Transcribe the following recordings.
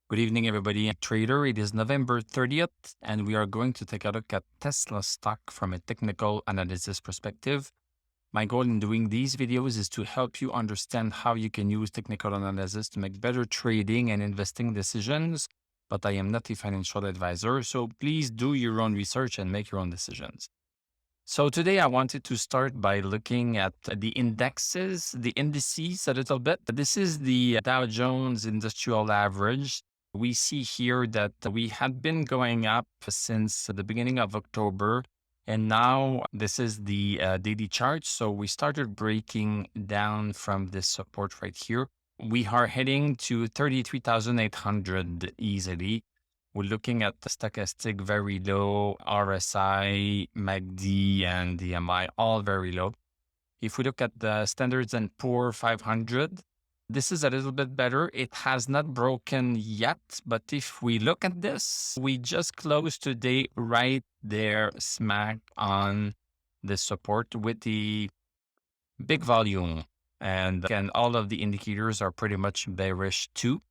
Good evening, everybody. Trader, it is November 30th, and we are going to take a look at Tesla stock from a technical analysis perspective. My goal in doing these videos is to help you understand how you can use technical analysis to make better trading and investing decisions, but I am not a financial advisor, so please do your own research and make your own decisions. So today I wanted to start by looking at the indexes, the indices a little bit. This is the Dow Jones Industrial Average. We see here that we had been going up since the beginning of October, and now this is the daily chart. So we started breaking down from this support right here. We are heading to 33,800 easily. We're looking at the stochastic very low, RSI, MACD, and DMI all very low. If we look at the Standards and Poor 500, this is a little bit better. It has not broken yet, but if we look at this, we just closed today right there, smack on the support with the big volume. And again, all of the indicators are pretty much bearish too.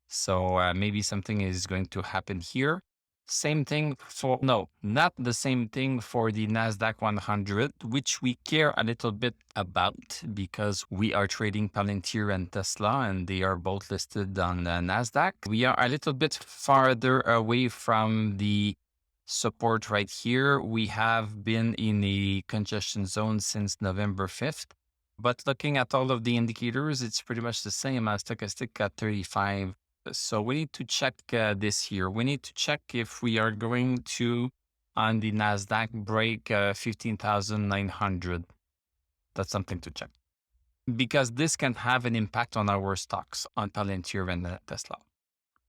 So maybe something is going to happen here. Same thing for, no, not the same thing for the NASDAQ 100, which we care a little bit about because we are trading Palantir and Tesla, and they are both listed on NASDAQ. We are a little bit farther away from the support right here. We have been in a congestion zone since November 5th. But looking at all of the indicators, it's pretty much the same as stochastic at 35. So we need to check this here. We need to check if we are going to, on the NASDAQ, break 15,900. That's something to check. Because this can have an impact on our stocks, on Palantir and Tesla.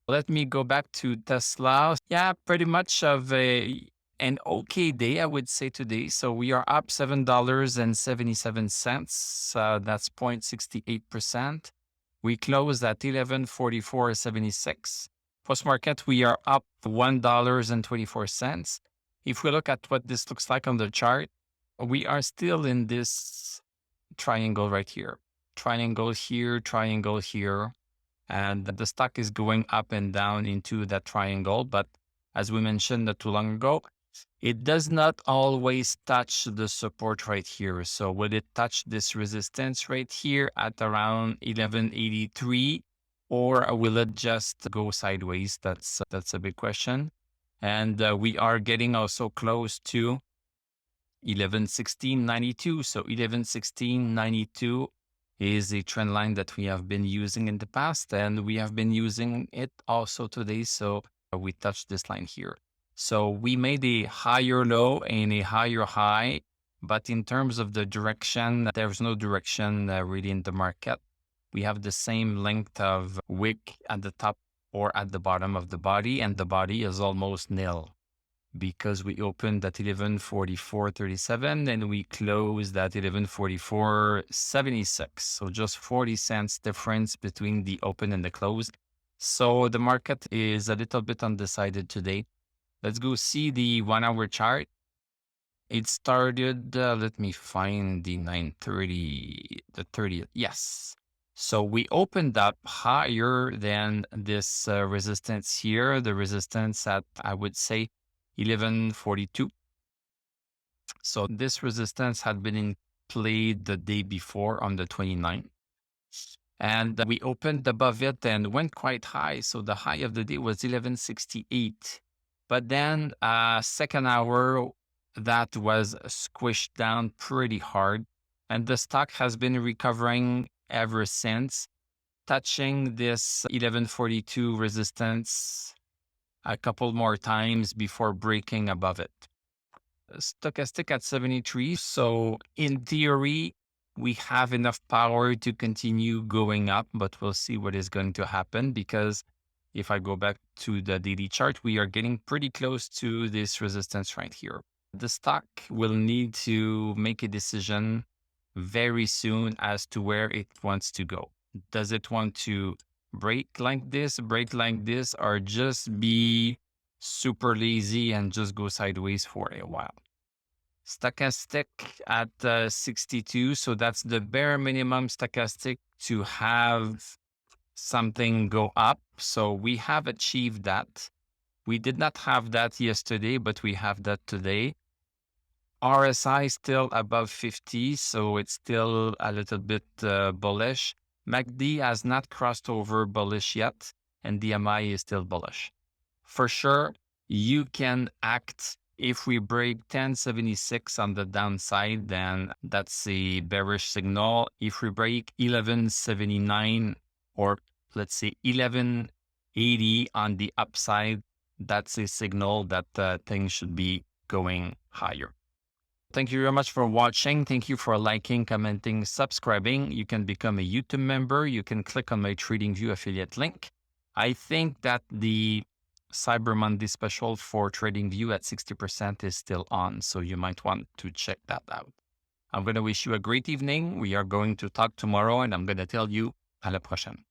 Let me go back to Tesla. Yeah, pretty much of an okay day, I would say today. So we are up $7.77. That's 0.68%. We closed at 1144.76. Post market, we are up $1.24. If we look at what this looks like on the chart, we are still in this triangle right here. Triangle here, triangle here. And the stock is going up and down into that triangle. But as we mentioned not too long ago, it does not always touch the support right here. So will it touch this resistance right here at around 1183, or will it just go sideways? That's a big question. And we are getting also close to 1116.92. So 1116.92 is a trend line that we have been using in the past, and we have been using it also today. So we touched this line here. So we made a higher low and a higher high, but in terms of the direction, there's no direction really in the market. We have the same length of wick at the top or at the bottom of the body, and the body is almost nil because we opened at 1144.37 and we closed at 1144.76. So just 40 cents difference between the open and the close. So the market is a little bit undecided today. Let's go see the 1 hour chart. It started, let me find the 9:30, the 30th. Yes. So we opened up higher than this resistance here, the resistance at, I would say, 1142. So this resistance had been in play the day before on the 29th. And we opened above it and went quite high. So the high of the day was 1168. But then second hour, that was squished down pretty hard. And the stock has been recovering ever since, touching this 1142 resistance a couple more times before breaking above it. Stochastic at 73. So in theory, we have enough power to continue going up, but we'll see what is going to happen, because if I go back to the daily chart, we are getting pretty close to this resistance right here. The stock will need to make a decision very soon as to where it wants to go. Does it want to break like this, or just be super lazy and just go sideways for a while? Stochastic at 62. So that's the bare minimum stochastic to have something go up. So we have achieved that. We did not have that yesterday, but we have that today. RSI still above 50, so it's still a little bit bullish. MACD has not crossed over bullish yet, and DMI is still bullish. For sure, you can act. If we break 1076 on the downside, then that's a bearish signal. If we break 1179, or let's say 1180 on the upside, that's a signal that things should be going higher. Thank you very much for watching. Thank you for liking, commenting, subscribing. You can become a YouTube member. You can click on my TradingView affiliate link. I think that the Cyber Monday special for TradingView at 60% is still on, so you might want to check that out. I'm going to wish you a great evening. We are going to talk tomorrow, and I'm going to tell you à la prochaine.